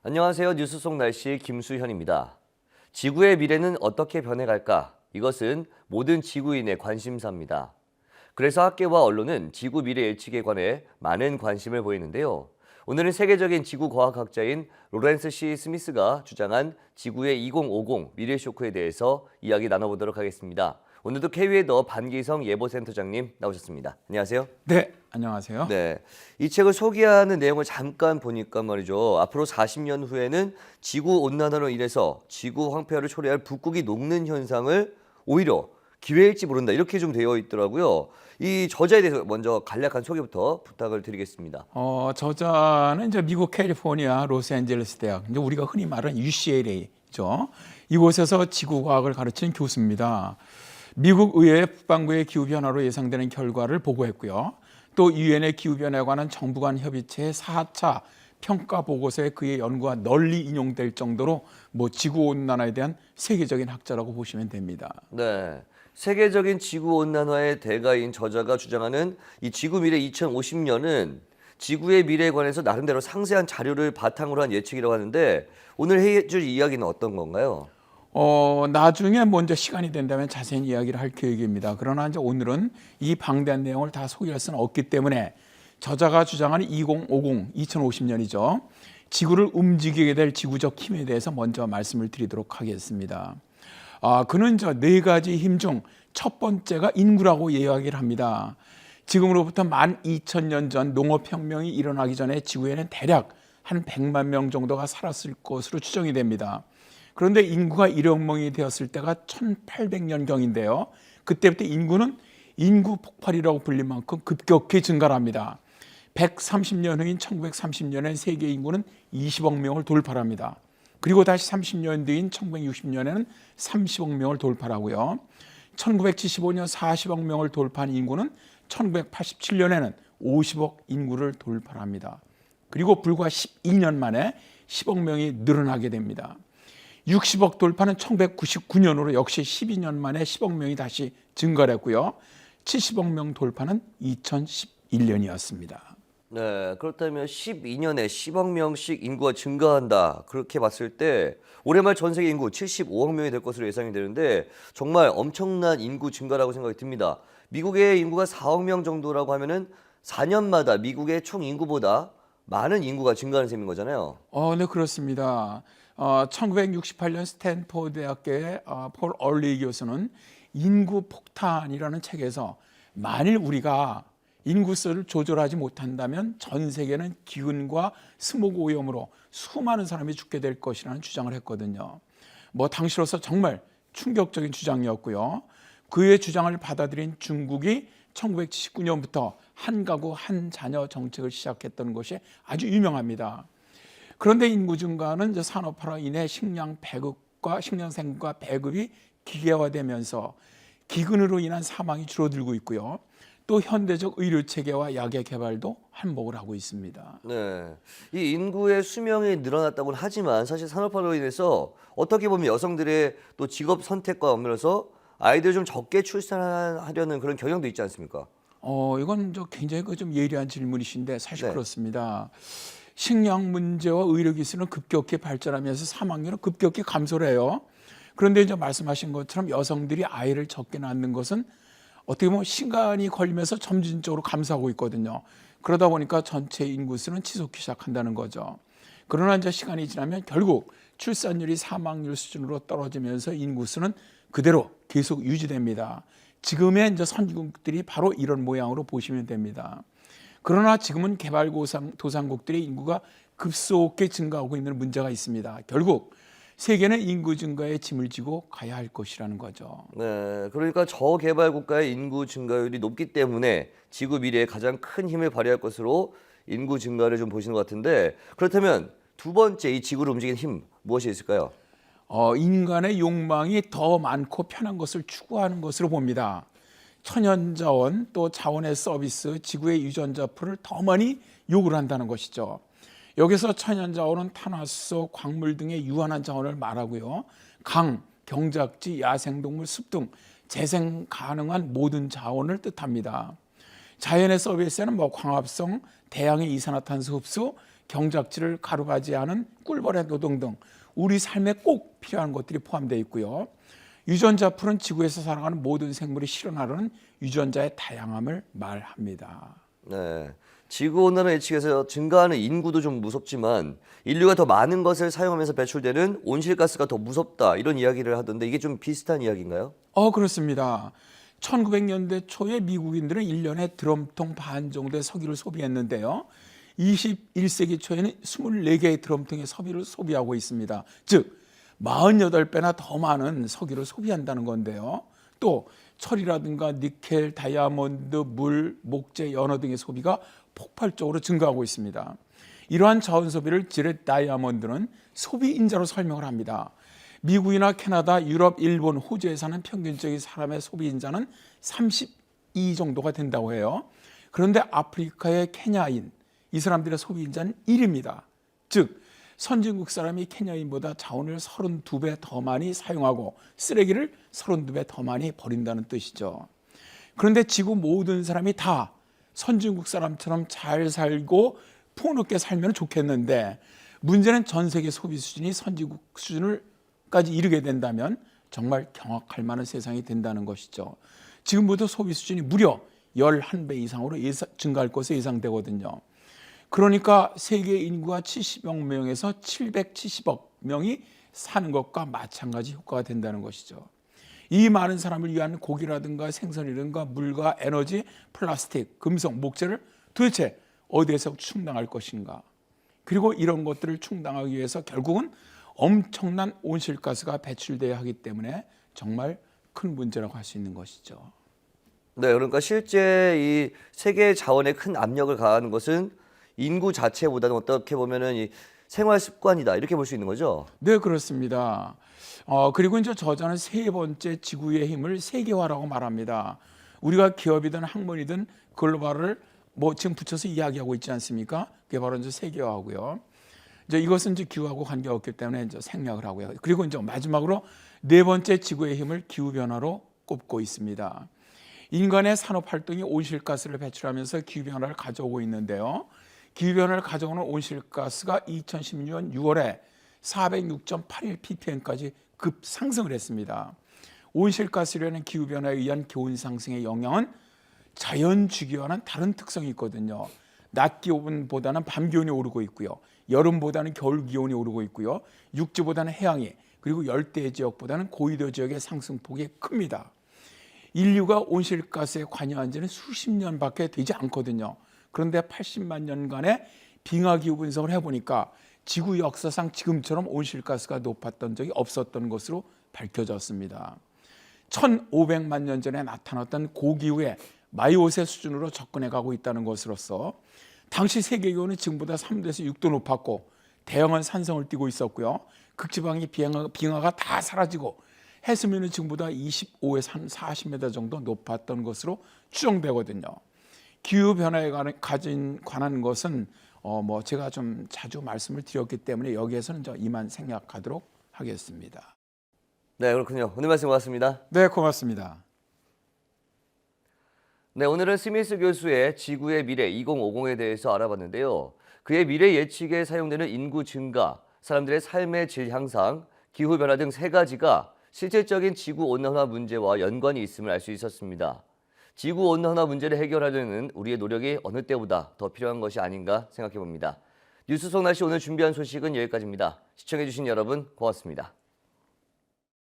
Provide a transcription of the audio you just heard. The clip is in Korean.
안녕하세요. 뉴스 속 날씨 김수현입니다. 지구의 미래는 어떻게 변해갈까? 이것은 모든 지구인의 관심사입니다. 그래서 학계와 언론은 지구 미래 예측에 관해 많은 관심을 보이는데요. 오늘은 세계적인 지구 과학학자인 로렌스 C. 스미스가 주장한 지구의 2050 미래 쇼크에 대해서 이야기 나눠보도록 하겠습니다. 오늘도 KB웨더 반기성 예보센터장님 나오셨습니다. 안녕하세요. 네, 안녕하세요. 네, 이 책을 소개하는 내용을 잠깐 보니까 말이죠. 앞으로 40년 후에는 지구 온난화로 인해서 지구 황폐화를 초래할 북극이 녹는 현상을 오히려 기회일지 모른다. 이렇게 좀 되어 있더라고요. 이 저자에 대해서 먼저 간략한 소개부터 부탁을 드리겠습니다. 저자는 이제 미국 캘리포니아 로스앤젤레스 대학, 이제 우리가 흔히 말하는 UCLA죠. 이곳에서 지구과학을 가르치는 교수입니다. 미국 의회 북반구의 기후변화로 예상되는 결과를 보고했고요. 또 유엔의 기후변화에 관한 정부 간 협의체의 4차 평가 보고서에 그의 연구가 널리 인용될 정도로 지구온난화에 대한 세계적인 학자라고 보시면 됩니다. 네, 세계적인 지구 온난화의 대가인 저자가 주장하는 이 지구 미래 2050년은 지구의 미래에 관해서 나름대로 상세한 자료를 바탕으로 한 예측이라고 하는데 오늘 해줄 이야기는 어떤 건가요? 나중에 먼저 시간이 된다면 자세히 이야기를 할 계획입니다. 그러나 이제 오늘은 이 방대한 내용을 다 소개할 수는 없기 때문에 저자가 주장하는 2050, 2050년이죠. 지구를 움직이게 될 지구적 힘에 대해서 먼저 말씀을 드리도록 하겠습니다. 그는 저 네 가지 힘 중 첫 번째가 인구라고 이야기를 합니다. 지금으로부터 12,000년 전 농업혁명이 일어나기 전에 지구에는 대략 한 100만 명 정도가 살았을 것으로 추정이 됩니다. 그런데 인구가 1억 명이 되었을 때가 1800년경인데요. 그때부터 인구는 인구 폭발이라고 불릴 만큼 급격히 증가를 합니다. 130년 후인 1930년엔 세계 인구는 20억 명을 돌파합니다. 그리고 다시 30년 뒤인 1960년에는 30억 명을 돌파하고요. 1975년 40억 명을 돌파한 인구는 1987년에는 50억 인구를 돌파합니다. 그리고 불과 12년 만에 10억 명이 늘어나게 됩니다. 60억 돌파는 1999년으로 역시 12년 만에 10억 명이 다시 증가를 했고요. 70억 명 돌파는 2011년이었습니다. 네, 그렇다면 12년에 10억 명씩 인구가 증가한다. 그렇게 봤을 때 올해 말 전 세계 인구 75억 명이 될 것으로 예상이 되는데 정말 엄청난 인구 증가라고 생각이 듭니다. 미국의 인구가 4억 명 정도라고 하면은 4년마다 미국의 총 인구보다 많은 인구가 증가하는 셈인 거잖아요. 네, 그렇습니다. 1968년 스탠포드 대학교의 폴 얼리 교수는 인구 폭탄이라는 책에서 만일 우리가 인구수를 조절하지 못한다면 전 세계는 기근과 스모그 오염으로 수많은 사람이 죽게 될 것이라는 주장을 했거든요. 당시로서 정말 충격적인 주장이었고요. 그의 주장을 받아들인 중국이 1979년부터 한 가구 한 자녀 정책을 시작했던 것이 아주 유명합니다. 그런데 인구 증가는 산업화로 인해 식량 생과 배급이 기계화되면서 기근으로 인한 사망이 줄어들고 있고요. 또 현대적 의료 체계와 약의 개발도 한몫을 하고 있습니다. 네, 이 인구의 수명이 늘어났다고는 하지만 사실 산업화로 인해서 어떻게 보면 여성들의 또 직업 선택과 맞물려서 아이들 좀 적게 출산하려는 그런 경향도 있지 않습니까? 이건 굉장히 좀 예리한 질문이신데 사실 네. 그렇습니다. 식량 문제와 의료 기술은 급격히 발전하면서 사망률은 급격히 감소를 해요. 그런데 이제 말씀하신 것처럼 여성들이 아이를 적게 낳는 것은 어떻게 보면 시간이 걸리면서 점진적으로 감소하고 있거든요. 그러다 보니까 전체 인구수는 치솟기 시작한다는 거죠. 그러나 이제 시간이 지나면 결국 출산율이 사망률 수준으로 떨어지면서 인구수는 그대로 계속 유지됩니다. 지금의 이제 선진국들이 바로 이런 모양으로 보시면 됩니다. 그러나 지금은 개발도상국들의 인구가 급속히 증가하고 있는 문제가 있습니다. 결국 세계는 인구 증가에 짐을 지고 가야 할 것이라는 거죠. 네, 그러니까 저개발 국가의 인구 증가율이 높기 때문에 지구 미래에 가장 큰 힘을 발휘할 것으로 인구 증가를 좀 보시는 것 같은데 그렇다면 두 번째 이 지구를 움직이는 힘 무엇이 있을까요? 인간의 욕망이 더 많고 편한 것을 추구하는 것으로 봅니다. 천연자원 또 자원의 서비스, 지구의 유전자 풀을 더 많이 요구를 한다는 것이죠. 여기서 천연자원은 탄화수, 광물 등의 유한한 자원을 말하고요. 강, 경작지, 야생동물, 숲 등 재생 가능한 모든 자원을 뜻합니다. 자연의 서비스에는 광합성, 대양의 이산화탄소 흡수, 경작지를 가루바지하는 꿀벌의 노동 등 우리 삶에 꼭 필요한 것들이 포함되어 있고요. 유전자 풀은 지구에서 살아가는 모든 생물이 실현하려는 유전자의 다양함을 말합니다. 네. 지구온난화 예측에서 증가하는 인구도 좀 무섭지만 인류가 더 많은 것을 사용하면서 배출되는 온실가스가 더 무섭다 이런 이야기를 하던데 이게 좀 비슷한 이야기인가요? 그렇습니다. 1900년대 초에 미국인들은 1년에 드럼통 반 정도의 석유를 소비했는데요. 21세기 초에는 24개의 드럼통의 석유를 소비하고 있습니다. 즉 48배나 더 많은 석유를 소비한다는 건데요. 또 철이라든가 니켈, 다이아몬드, 물, 목재, 연어 등의 소비가 폭발적으로 증가하고 있습니다. 이러한 자원 소비를 지렛 다이아몬드는 소비 인자로 설명을 합니다. 미국이나 캐나다, 유럽, 일본, 호주에 사는 평균적인 사람의 소비 인자는 32 정도가 된다고 해요. 그런데 아프리카의 케냐인, 이 사람들의 소비 인자는 1입니다. 즉 선진국 사람이 케냐인보다 자원을 32배 더 많이 사용하고 쓰레기를 32배 더 많이 버린다는 뜻이죠. 그런데 지구 모든 사람이 다 선진국 사람처럼 잘 살고 풍요롭게 살면 좋겠는데 문제는 전 세계 소비 수준이 선진국 수준을까지 이르게 된다면 정말 경악할 만한 세상이 된다는 것이죠. 지금부터 소비 수준이 무려 11배 이상으로 증가할 것으로 예상되거든요. 그러니까 세계 인구가 70억 명에서 770억 명이 사는 것과 마찬가지 효과가 된다는 것이죠. 이 많은 사람을 위한 고기라든가 생선이라든가 물과 에너지, 플라스틱, 금속, 목재를 도대체 어디에서 충당할 것인가? 그리고 이런 것들을 충당하기 위해서 결국은 엄청난 온실가스가 배출돼야 하기 때문에 정말 큰 문제라고 할 수 있는 것이죠. 네, 그러니까 실제 이 세계 자원에 큰 압력을 가하는 것은 인구 자체보다는 어떻게 보면은 이 생활 습관이다 이렇게 볼 수 있는 거죠. 네, 그렇습니다. 그리고 이제 저자는 세 번째 지구의 힘을 세계화라고 말합니다. 우리가 기업이든 학문이든 글로벌을 지금 붙여서 이야기하고 있지 않습니까? 그게 바로 이제 세계화고요. 이제 이것은 이제 기후하고 관계없기 때문에 이제 생략을 하고요. 그리고 이제 마지막으로 네 번째 지구의 힘을 기후 변화로 꼽고 있습니다. 인간의 산업 활동이 온실가스를 배출하면서 기후 변화를 가져오고 있는데요. 기후 변화를 가져오는 온실가스가 2016년 6월에 406.81 ppm까지 급상승을 했습니다. 온실가스라는 기후 변화에 의한 기온 상승의 영향은 자연 주기와는 다른 특성이 있거든요. 낮 기온보다는 밤 기온이 오르고 있고요. 여름보다는 겨울 기온이 오르고 있고요. 육지보다는 해양이, 그리고 열대 지역보다는 고위도 지역의 상승폭이 큽니다. 인류가 온실가스에 관여한 지는 수십 년밖에 되지 않거든요. 그런데 80만 년간의 빙하기후 분석을 해보니까 지구 역사상 지금처럼 온실가스가 높았던 적이 없었던 것으로 밝혀졌습니다. 1500만 년 전에 나타났던 고기후의 마이오세 수준으로 접근해 가고 있다는 것으로서 당시 세계 기온은 지금보다 3도에서 6도 높았고 대형한 산성을 띠고 있었고요. 극지방의 빙하가 다 사라지고 해수면은 지금보다 25에서 40m 정도 높았던 것으로 추정되거든요. 기후 변화에 관한 것은 제가 좀 자주 말씀을 드렸기 때문에 여기에서는 이만 생략하도록 하겠습니다. 네, 그렇군요. 오늘 말씀 고맙습니다. 네, 고맙습니다. 네, 오늘은 스미스 교수의 지구의 미래 2050에 대해서 알아봤는데요. 그의 미래 예측에 사용되는 인구 증가, 사람들의 삶의 질 향상, 기후 변화 등 세 가지가 실질적인 지구 온난화 문제와 연관이 있음을 알 수 있었습니다. 지구 온난화 문제를 해결하려는 우리의 노력이 어느 때보다 더 필요한 것이 아닌가 생각해 봅니다. 뉴스 속 날씨 오늘 준비한 소식은 여기까지입니다. 시청해 주신 여러분 고맙습니다.